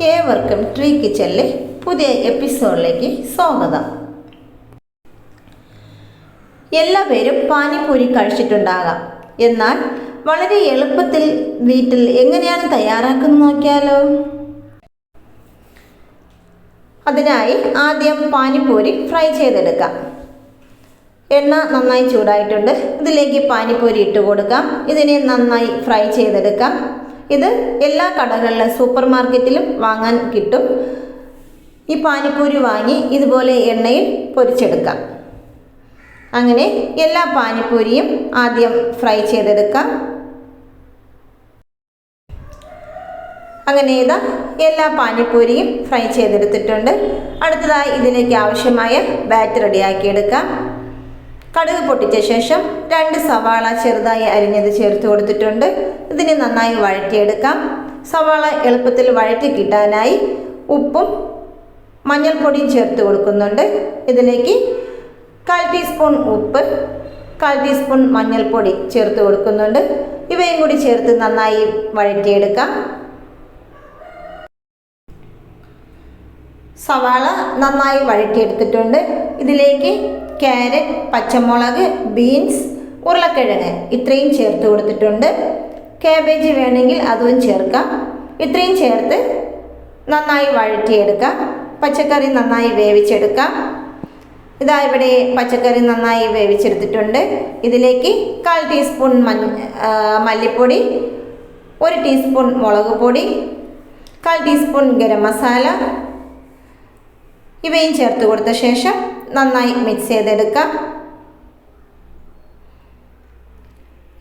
ഏവർക്കും ട്രീ കിച്ചണിലെ പുതിയ എപ്പിസോഡിലേക്ക് സ്വാഗതം. എല്ലാവരും പാനിപൂരി കഴിച്ചിട്ടുണ്ടാകാം. എന്നാൽ വളരെ എളുപ്പത്തിൽ വീട്ടിൽ എങ്ങനെയാണ് തയ്യാറാക്കുന്നത് നോക്കിയാലോ. അതിനായി ആദ്യം പാനിപൂരി ഫ്രൈ ചെയ്തെടുക്കാം. എണ്ണ നന്നായി ചൂടായിട്ടുണ്ട്. ഇതിലേക്ക് പാനിപൂരി ഇട്ട് കൊടുക്കാം. ഇതിനെ നന്നായി ഫ്രൈ ചെയ്തെടുക്കാം. ഇത് എല്ലാ കടകളിലും സൂപ്പർ മാർക്കറ്റിലും വാങ്ങാൻ കിട്ടും. ഈ പാനിപൂരി വാങ്ങി ഇതുപോലെ എണ്ണയിൽ പൊരിച്ചെടുക്കാം. അങ്ങനെ എല്ലാ പാനിപൂരിയും ആദ്യം ഫ്രൈ ചെയ്തെടുക്കാം. അങ്ങനെ ഇതാ എല്ലാ പാനിപൂരിയും ഫ്രൈ ചെയ്തെടുത്തിട്ടുണ്ട്. അടുത്തതായി ഇതിലേക്ക് ആവശ്യമായ ബാറ്റർ റെഡിയാക്കിയെടുക്കാം. കടുക് പൊട്ടിച്ച ശേഷം 2 സവാള ചെറുതായി അരിഞ്ഞത് ചേർത്ത് കൊടുത്തിട്ടുണ്ട്. ഇതിനെ നന്നായി വഴറ്റിയെടുക്കാം. സവാള എളുപ്പത്തിൽ വഴറ്റി കിട്ടാനായി ഉപ്പും മഞ്ഞൾപ്പൊടിയും ചേർത്ത് കൊടുക്കുന്നുണ്ട്. ഇതിലേക്ക് 1/4 ടീസ്പൂൺ ഉപ്പ്, 1/4 ടീസ്പൂൺ മഞ്ഞൾപ്പൊടി ചേർത്ത് കൊടുക്കുന്നുണ്ട്. ഇവയും കൂടി ചേർത്ത് നന്നായി വഴറ്റിയെടുക്കാം. സവാള നന്നായി വഴറ്റിയെടുത്തിട്ടുണ്ട്. ഇതിലേക്ക് ക്യാരറ്റ്, പച്ചമുളക്, ബീൻസ്, ഉരുളക്കിഴങ്ങ് ഇത്രയും ചേർത്ത് കൊടുത്തിട്ടുണ്ട്. കാബേജ് വേണമെങ്കിൽ അതും ചേർക്കാം. ഇത്രയും ചേർത്ത് നന്നായി വഴറ്റിയെടുക്കാം. പച്ചക്കറി നന്നായി വേവിച്ചെടുക്കാം. ഇതാ ഇവിടെ പച്ചക്കറി നന്നായി വേവിച്ചെടുത്തിട്ടുണ്ട്. ഇതിലേക്ക് 1/4 ടീസ്പൂൺ മല്ലിപ്പൊടി, 1 ടീസ്പൂൺ മുളക് പൊടി, 1/4 ടീസ്പൂൺ ഗരം മസാല ഇവയും ചേർത്ത് കൊടുത്ത ശേഷം നന്നായി മിക്സ് ചെയ്തെടുക്കാം.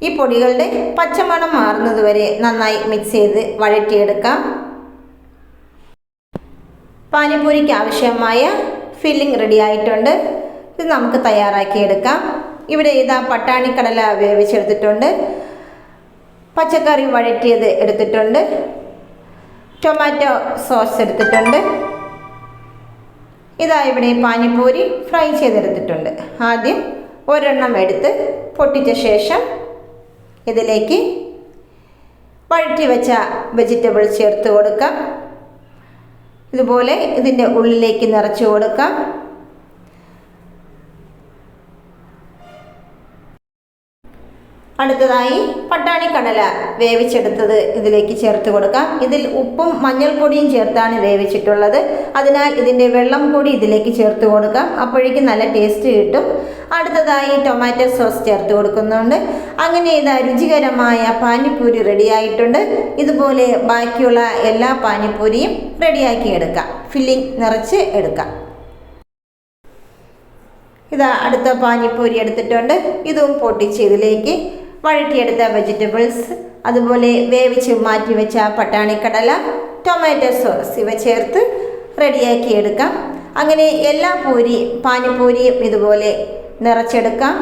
ഈ പൊടികളുടെ പച്ചമണം മാറുന്നത് വരെ നന്നായി മിക്സ് ചെയ്ത് വഴറ്റിയെടുക്കാം. പാനിപൂരിക്ക് ആവശ്യമായ ഫില്ലിംഗ് റെഡി ആയിട്ടുണ്ട്. ഇത് നമുക്ക് തയ്യാറാക്കിയെടുക്കാം. ഇവിടെ ഇതാ പട്ടാണിക്കടല വേവിച്ചെടുത്തിട്ടുണ്ട്. പച്ചക്കറി വഴറ്റിയത് എടുത്തിട്ടുണ്ട്. ടൊമാറ്റോ സോസ് എടുത്തിട്ടുണ്ട്. ഇതാ ഇവിടെ പാനിപൂരി ഫ്രൈ ചെയ്തെടുത്തിട്ടുണ്ട്. ആദ്യം ഒരെണ്ണം എടുത്ത് പൊട്ടിച്ച ശേഷം ഇതിലേക്ക് വഴറ്റി വെച്ച വെജിറ്റബിൾ ചേർത്ത് കൊടുക്കാം. ഇതുപോലെ ഇതിൻ്റെ ഉള്ളിലേക്ക് നിറച്ച് കൊടുക്കാം. അടുത്തതായി പട്ടാണിക്കടല വേവിച്ചെടുത്തത് ഇതിലേക്ക് ചേർത്ത് കൊടുക്കാം. ഇതിൽ ഉപ്പും മഞ്ഞൾപ്പൊടിയും ചേർത്താണ് വേവിച്ചിട്ടുള്ളത്. അതിനാൽ ഇതിൻ്റെ വെള്ളം കൂടി ഇതിലേക്ക് ചേർത്ത് കൊടുക്കാം. അപ്പോഴേക്കും നല്ല ടേസ്റ്റ് കിട്ടും. അടുത്തതായി ടൊമാറ്റോ സോസ് ചേർത്ത് കൊടുക്കുന്നുണ്ട്. അങ്ങനെ ഇതാ രുചികരമായ പാനിപൂരി റെഡിയായിട്ടുണ്ട്. ഇതുപോലെ ബാക്കിയുള്ള എല്ലാ പാനിപൂരിയും റെഡിയാക്കി എടുക്കാം. ഫില്ലിംഗ് നിറച്ച് എടുക്കാം. ഇതാ അടുത്ത പാനിപൂരി എടുത്തിട്ടുണ്ട്. ഇതും പൊട്ടിച്ച് ഇതിലേക്ക് വഴറ്റിയെടുത്ത വെജിറ്റബിൾസ്, അതുപോലെ വേവിച്ച് മാറ്റി വെച്ച പട്ടാണിക്കടല, ടൊമാറ്റോ സോസ് ഇവ ചേർത്ത് റെഡിയാക്കി എടുക്കാം. അങ്ങനെ എല്ലാ പാനിപൂരിയും ഇതുപോലെ നിറച്ചെടുക്കാം.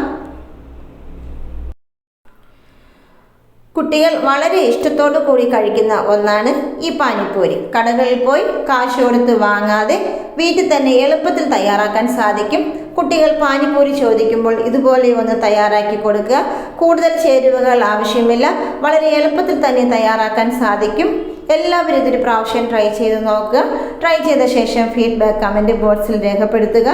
കുട്ടികൾ വളരെ ഇഷ്ടത്തോടു കൂടി കഴിക്കുന്ന ഒന്നാണ് ഈ പാനിപൂരി. കടകളിൽ പോയി കാശ് കൊടുത്ത് വാങ്ങാതെ വീട്ടിൽ തന്നെ എളുപ്പത്തിൽ തയ്യാറാക്കാൻ സാധിക്കും. കുട്ടികൾ പാനിപൂരി ചോദിക്കുമ്പോൾ ഇതുപോലെ ഒന്ന് തയ്യാറാക്കി കൊടുക്കുക. കൂടുതൽ ചേരുവകൾ ആവശ്യമില്ല. വളരെ എളുപ്പത്തിൽ തന്നെ തയ്യാറാക്കാൻ സാധിക്കും. എല്ലാവരും ഇതൊരു പ്രാവശ്യം ട്രൈ ചെയ്ത് നോക്കുക. ട്രൈ ചെയ്ത ശേഷം ഫീഡ്ബാക്ക് കമൻറ്റ് ബോക്സിൽ രേഖപ്പെടുത്തുക.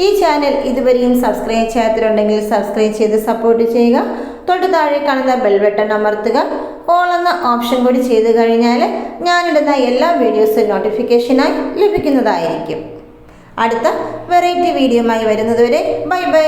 ഈ ചാനൽ ഇതുവരെയും സബ്സ്ക്രൈബ് ചെയ്യാത്തിട്ടുണ്ടെങ്കിൽ സബ്സ്ക്രൈബ് ചെയ്ത് സപ്പോർട്ട് ചെയ്യുക. തൊട്ട് താഴെ കാണുന്ന ബെൽ ബട്ടൺ അമർത്തുക. ഓൾ എന്ന ഓപ്ഷൻ കൂടി ചെയ്ത് കഴിഞ്ഞാൽ ഞാനിടുന്ന എല്ലാ വീഡിയോസും നോട്ടിഫിക്കേഷനായി ലഭിക്കുന്നതായിരിക്കും. അടുത്ത വെറൈറ്റി വീഡിയോയുമായി വരുന്നതുവരെ ബൈ ബൈ.